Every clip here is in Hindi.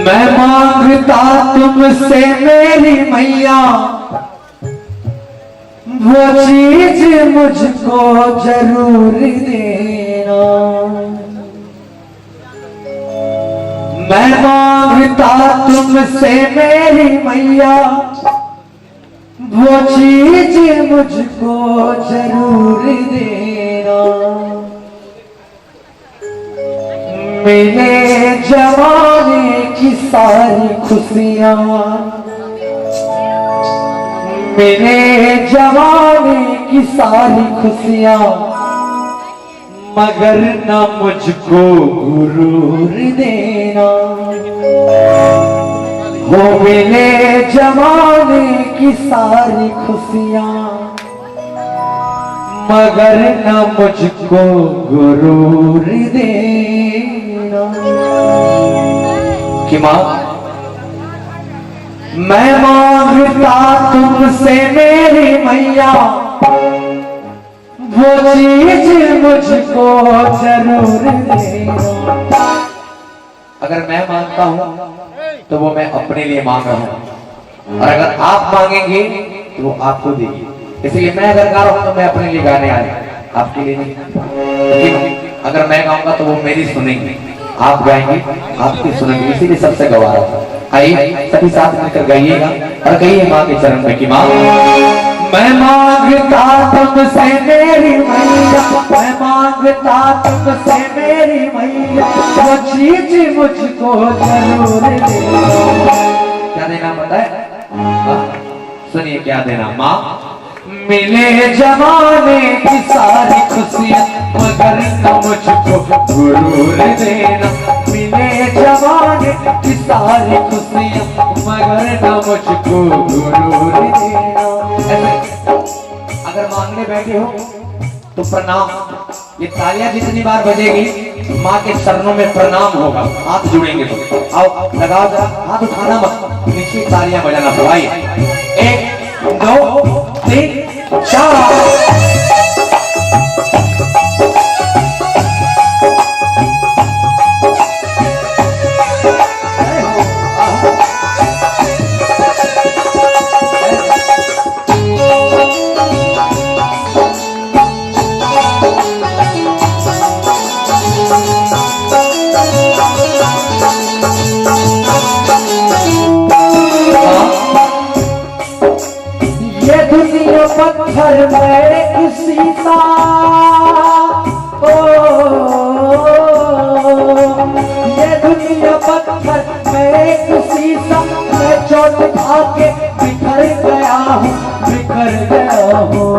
मैं मांगता तुमसे मेरी मैया वो चीज मुझको जरूर देना। मैं मांगता तुमसे मेरी मैया वो चीज मुझको जरूर देना। मेरे जवानी की सारी खुशियां, मेरे जवानी की सारी खुशियां, मगर न मुझको गुरूर देना। हो मेरे जवानी की सारी खुशियां, मगर न मुझको गुरूर देना। कि मां मैं मांगता तुमसे मेरी मैया वो चीज मुझको जरूर देना। अगर मैं मांगता हूं तो वो मैं अपने लिए मांग रहा हूं, और अगर आप मांगेंगे तो वो आपको देगी। इसलिए मैं अगर गा रहा हूं तो मैं अपने लिए गाने आया, आपके लिए नहीं। लेकिन अगर मैं गाऊंगा तो वो मेरी सुनेंगे, आप गाएंगे आपकी सुनेंगे, इसीलिए सबसे गवा रहा हूं। आइए सभी साथ मिलकर गाइएगा और कहिए माँ के चरण में कि माँ मैं मांगता तुमसे मेरी मैया, मैं मांगता तुमसे मेरी मैया वो चीज मुझको जरूर देना। क्या देना पता है? सुनिए क्या देना। माँ मिले जमाने की सारी खुशियां, मगर न मुझको गुरूर देना। मिले जमाने की सारी खुशियां, मगर न मुझको गुरूर देना। अगर मांगने बैठे हो तो प्रणाम, ये तालियां जितनी बार बजेगी माँ के चरणों में प्रणाम होगा। हाथ जुड़ेंगे तो आओ लगाओ जरा, हाथ उठाना मत, नीचे तालियां बजाना। तो आइए 1 2 3 4। पत्थर में किसी सा ये दुनिया पत्थर में किसी सा, मैं चोट खा के बिखर गया हूँ, बिखर गया हूँ।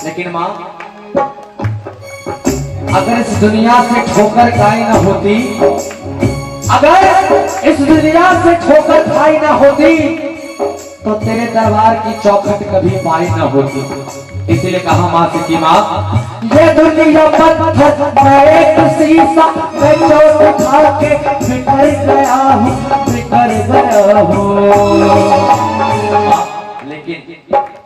लेकिन माँ अगर इस दुनिया से ठोकर खाई ना होती, अगर इस दुनिया से ठोकर खाई ना होती तो तेरे दरबार की चौखट कभी पाई न होती। इसीलिए कहा माँ से कि माँ ये दुनिया पत्थर मैं एक शीशा, मैं चोट खा के बिखर गया हूँ, बिखर गया हूँ। लेकिन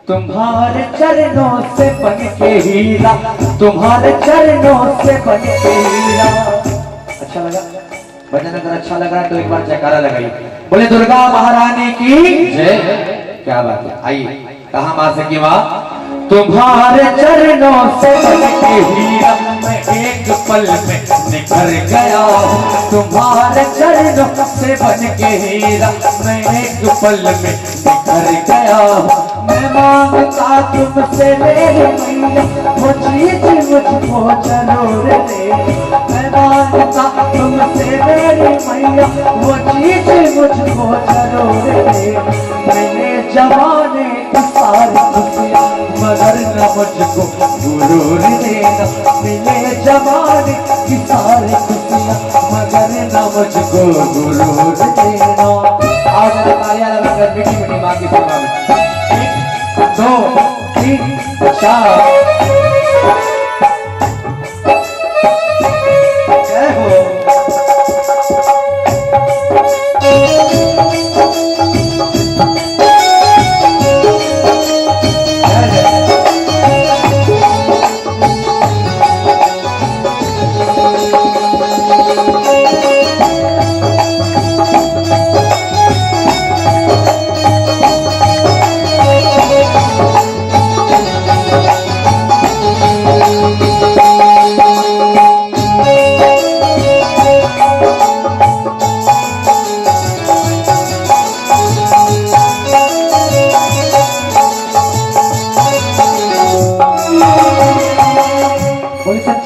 तुम्हारे चरणों से बन के हीरा, तुम्हारे चरणों से बन के हीरा। अच्छा लगा भजन? अगर अच्छा लग रहा है तो एक बार जयकारा लगाइए, बोले दुर्गा महारानी की जय। क्या बात है। आइए कहा मां से कि मां तुम्हारे चरणों से बन के हीरा, मैं एक पल में निखर गया हूँ। तुम्हारे चरणों से बन के हीरा, मैं एक पल में निखर गया हूँ। मैं मांगता तुमसे मेरी मैया वो चीज मुझको जरूर दे। मैं मांगता तुमसे मेरी मैया वो चीज मुझको जरूर दे। मैंने जमाने की सारी खुशियां, मगर न मुझको गुरूर देना। मिले जमाने की सारी खुशियां, मगर न मुझको गुरूर देना। आज तालियां लगाकर मीठी मीठी माँ की सेवा में 1 2 3 4। जय हो।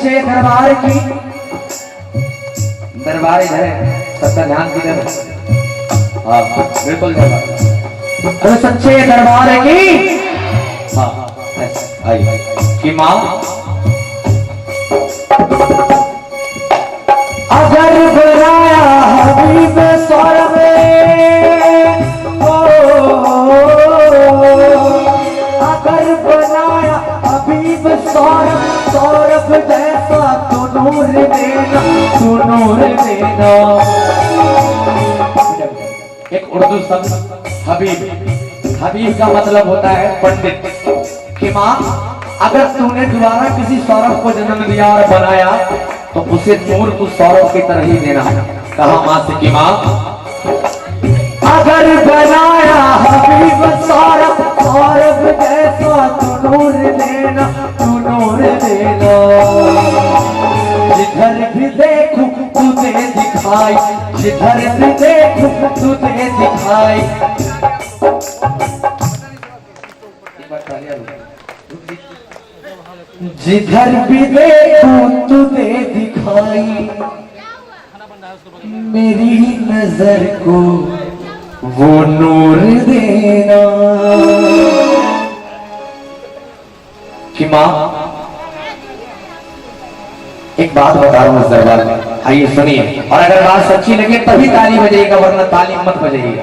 सच्चे दरबार की, दरबार इधर है, सबका ध्यान किधर है? हाँ बिल्कुल दरबार, तो सच्चे दरबार की हाँ आइए कि माँ अगर बनाया हबीब सौरभ अगर बनाया हबीब सौरभ, सौरभ जैसा तू नूर देना, तू नूर देना। एक उर्दू शब्द हबीब, हबीब का मतलब होता है पंडित। कि माँ अगर तूने दोबारा किसी सौरभ को जन्म दिया और बनाया तो उसे नूर उस सौरभ की तरह ही देना। कहा माँ से कि माँ अगर बनाया हबीब सौरभ, सौरभ जैसा तू नूर देना, तू नूर देना। जिधर भी देखूं तुझे दिखाई, जिधर भी देखूं तुझे दिखाई। जिधर भी देखूं तुझे दिखाई, मेरी नजर को वो नूर देना। कि माँ एक बात बता रहा हूं इस दरबार में, आइए सुनिए, और अगर बात सच्ची लगे तभी ताली बजाइएगा, वरना ताली मत बजाइएगा।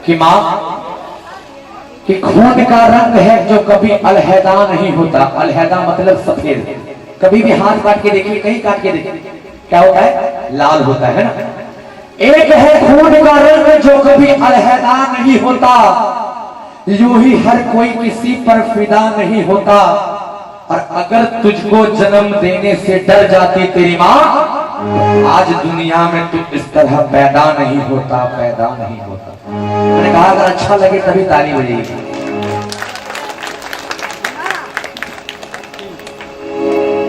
कि माँ कि खून का रंग है जो कभी अलहदा नहीं होता, अलहदा मतलब सफेद। कभी भी हाथ काट के देखिए, कहीं काट के देखिए क्या होता है, लाल होता है ना। एक है खून का रंग जो कभी अलहदा नहीं होता, यूं ही हर कोई किसी पर फिदा नहीं होता। और अगर तुझको जन्म देने से डर जाती तेरी माँ, आज दुनिया में तू इस तरह पैदा नहीं होता, पैदा नहीं होता। मैंने कहा अगर अच्छा लगे तभी ताली बजेगी।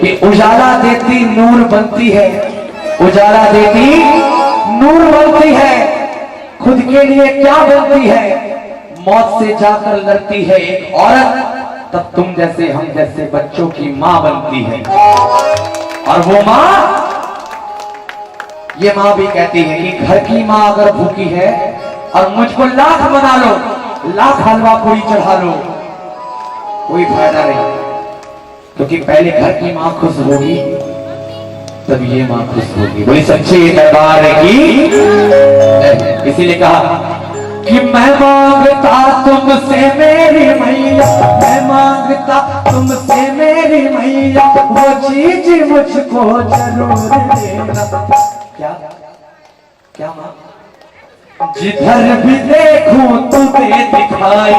कि उजाला देती नूर बनती है, उजाला देती नूर बनती है, खुद के लिए क्या बनती है, मौत से जाकर लड़ती है एक औरत, तब तुम जैसे हम जैसे बच्चों की माँ बनती है। और वो माँ, ये माँ भी कहती है कि घर की माँ अगर भूखी है और मुझको लाख बना लो, लाख हलवा पूरी चढ़ा लो, कोई फायदा नहीं, क्योंकि पहले घर की माँ खुश होगी तब ये माँ खुश होगी। बोली सच्चे दरबार की। इसीलिए कहा कि मैं मांगता तुमसे मेरी मैया, मैं मांगता तुमसे मेरी मैया, वो चीज मुझको जरूर देना। क्या क्या माँ? जिधर भी देखूं तुझे दिखाई,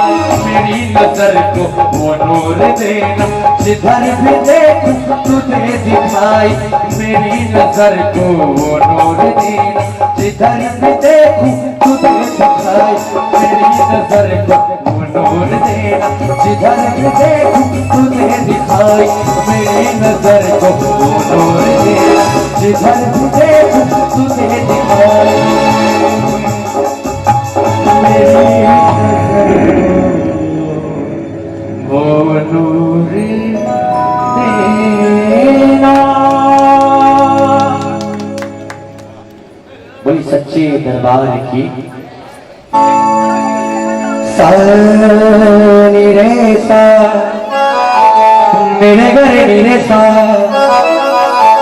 मेरी नजर को वो नूर देना। जिधर भी देखूं तुझे दिखाई, मेरी नजर को वो नूर देना। जिधर भी देखूं तुझे दिखाई, मेरी नजर को वो नूर देना। जिधर भी देखूं तुझे दिखाई, मेरी नजर को वो नूर देना। जिधर भी देखूं तुझे दिखाई, वो नूर देना। बोली सच्चे दरबार की। सा नी रे सा, मेरे घर रे सा,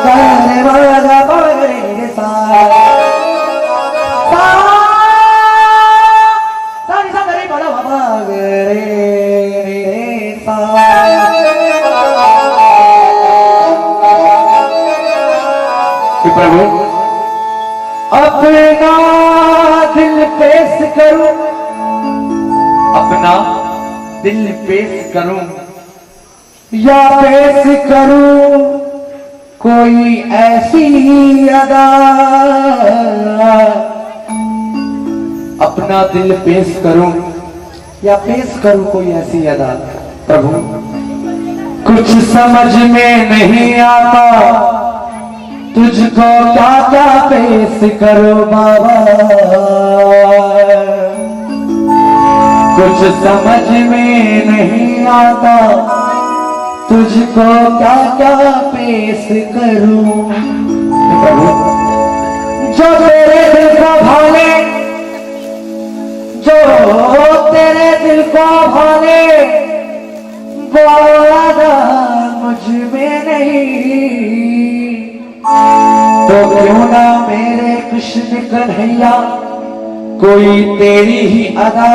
रे मागा रे रे सा, प्रभु अपना दिल पेश करूं, अपना दिल पेश करूं या पेश करूं कोई ऐसी अदा। अपना दिल पेश करूं या पेश करूं कोई ऐसी अदा। प्रभु कुछ समझ में नहीं आता, तुझको क्या क्या पेश करो बाबा। कुछ समझ में नहीं आता, तुझको क्या क्या पेश करूं प्रभु, जो तेरे दिल को भाले, जो तेरे दिल को भाले, वो वादा मुझ में नहीं। तो क्यों ना मेरे कृष्ण कन्हैया कोई तेरी ही अदा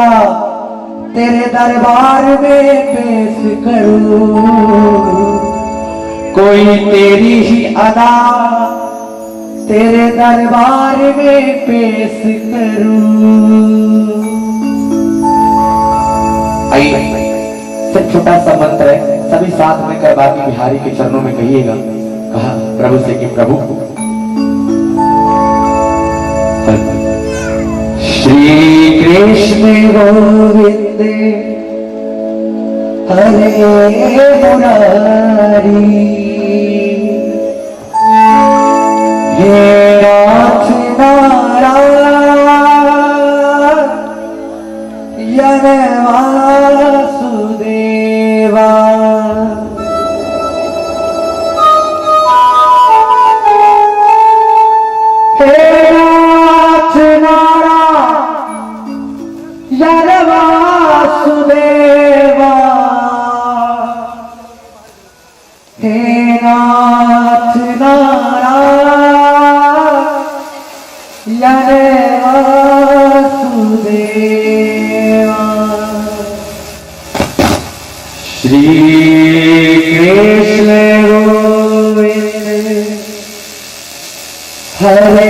तेरे दरबार में पेश करूं, कोई तेरी ही अदा तेरे दरबार में पेश करूं। आइए सब छोटा सा मंत्र है, सभी साथ में कर बाकी बिहारी के चरणों में कहिएगा। कहा प्रभु से कि प्रभु श्री कृष्ण गोविंद हरे मुरारी, हे नाथ नारायण वासुदेवा, वासुदेवा, हे नाथ नारायण वासुदेवा। श्री कृष्ण गोविंद हरे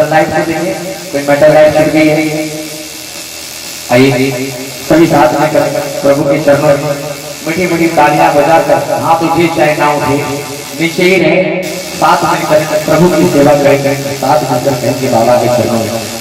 लाइट से देंगे, कोई मेटल लाइट लग गई है। आइए सभी साथ में कर प्रभु के चरणों में मीठी मीठी तालियां बजाकर, हाथ उठे चाहे ना उठे नीचे ही रहे, साथ में कर प्रभु की सेवा करेंगे, साथ मिलकर कहेंगे बाबा के चरणों में।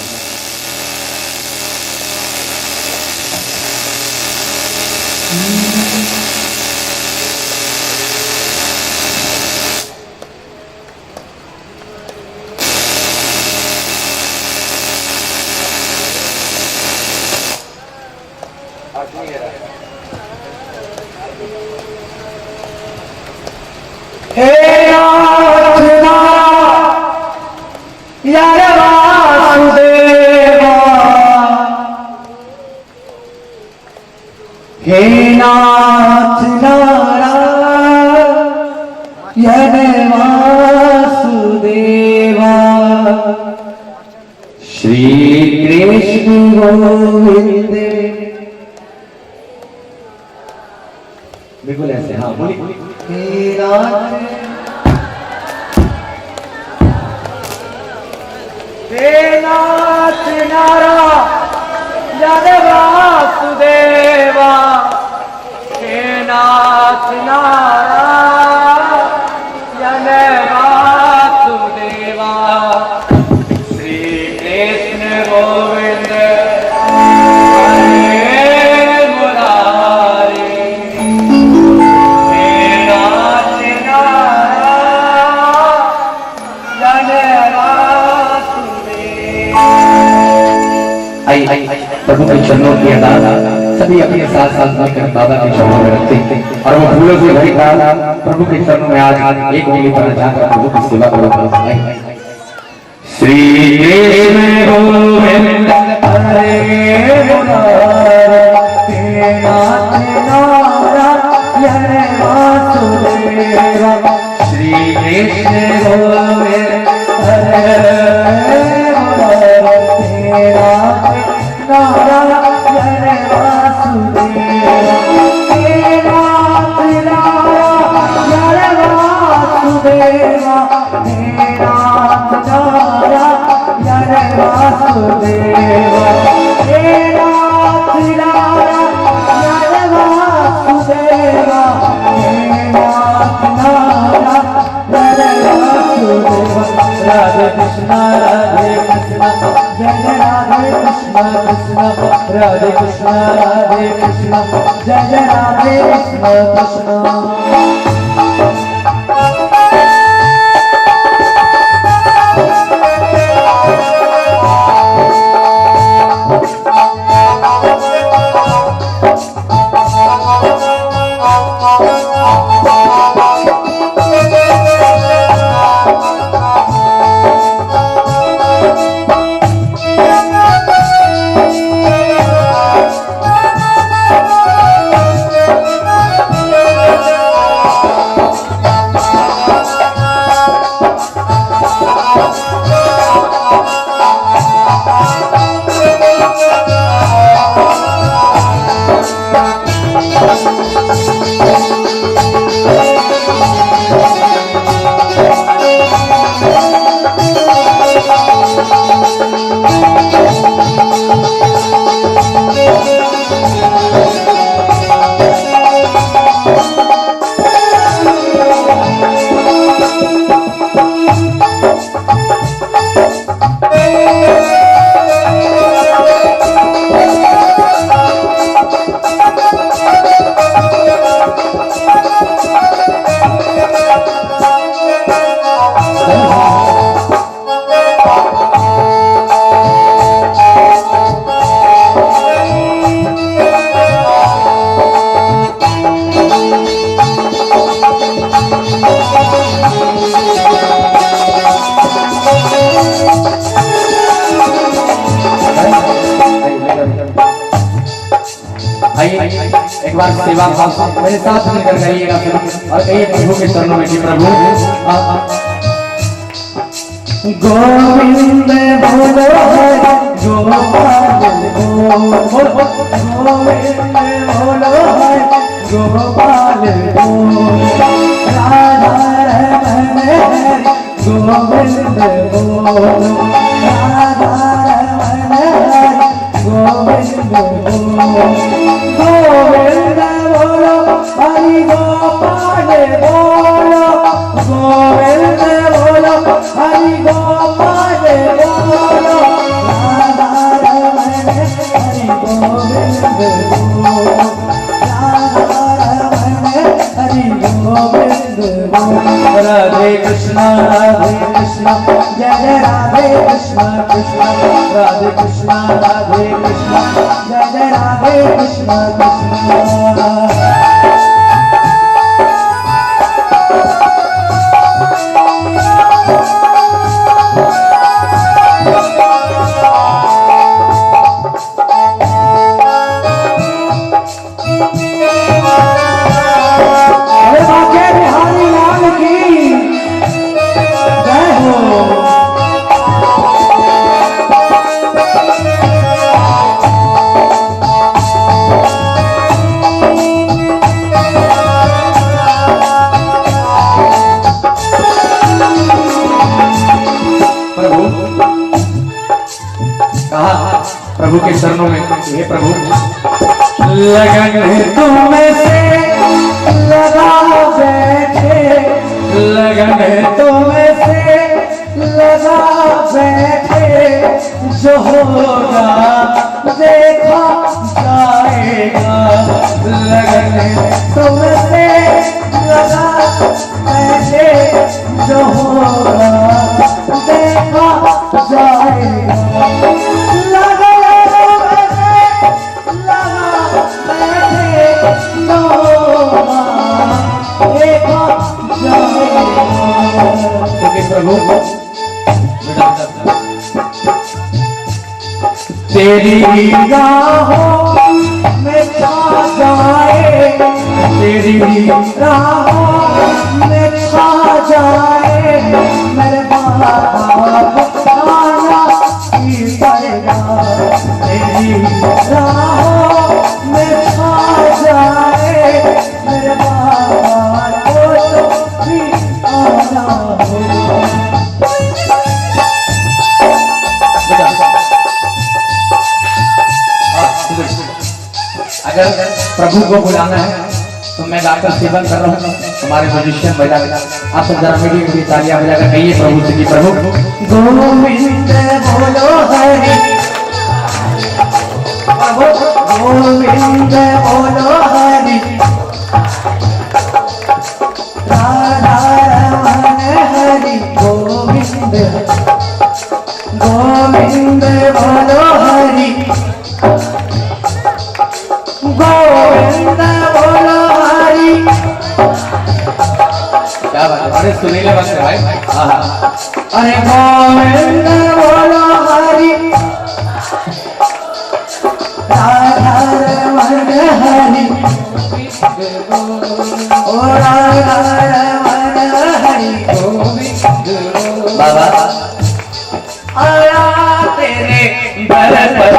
हे नाथ नारायण वासुदेवा, हे नाथ नारायण वासुदेवा, श्री कृष्ण गोविंद। बिल्कुल ऐसे, हाँ बोलिए। हे नाथ नारायण वासुदेवा, हे नाथ नारायण वासुदेवा, श्री कृष्ण गोविंद प्रभु के चरणों की अदा सभी अपने साथ साथ मिलकर बाबा के चरणों में रखते हैं और वो फूलों से भरी दान प्रभु के चरणों में आज एक मिली पर जाकर प्रभु की सेवा करो। श्री कृष्ण गोविंद हरे मुरारी, नाथ नारायण वासुदेवा, श्री कृष्ण गोविंद हरे नारायण वासुदेवा, हे नाथ नारायण वासुदेवा, हे नाथ नारायण वासुदेवा, हे नाथ नारायण वासुदेवा, हे नाथ नारायण वासुदेवा। राधे कृष्ण राधे राधे कृष्णा जय जय राधे कृष्णा कृष्णा। एक बार सेवा भाव मेरे साथ मिलकर करिएगा और कहिए प्रभु के चरणों में कि प्रभु गोविंद बोलो गोपाल गोविंद बोलो गोपाल राधा रमण गोविंद बोलो राधा रमण गोविंद बोलो गोविंद बोलो हरि गोपाल बोलो गोविंद बोलो हरि गोपाल बोलो राधा रमण हरि गोविंद बोलो राधा रमण हरि गोविंद बोलो। राधे कृष्णा जय जय राधे कृष्णा कृष्णा राधे कृष्णा जय जय राधे कृष्णा कृष्णा। प्रभु के चरणों में हे प्रभु लगन तुम्हें से लगा बैठे लगन तुम्हें से लगा बैठे जो होगा देखा जाएगा लगन तुम्हें से लगा बैठे जो होगा देखा जाएगा तेरी राहों में छा जाए तेरी राहों में छा जाए मेरे बाबा खाना ही पड़ेगा तेरी राहों में छा जाए मेरे बाबा को तो भी आना होगा। अगर प्रभु को बुलाना है तो मैं गाकर सेवन कर रहा हूँ हमारे म्यूजिशियन बजा आप सब जरा मेरी मेरी तालियां बजाकर कहिए प्रभु से कि प्रभु गोविंद बोलो हरि गोविंद बोलो हरि राधा रमन हरि गोविंद गोविंद बोलो हरि गोविंद बोलो हरि। क्या बात है, बड़े सुरीले बात है भाई। अरे गोविंद बोलो हरि राधा रमन हरि ओ राधा रमन हरि गोविंद। बाबा आया तेरे दर पर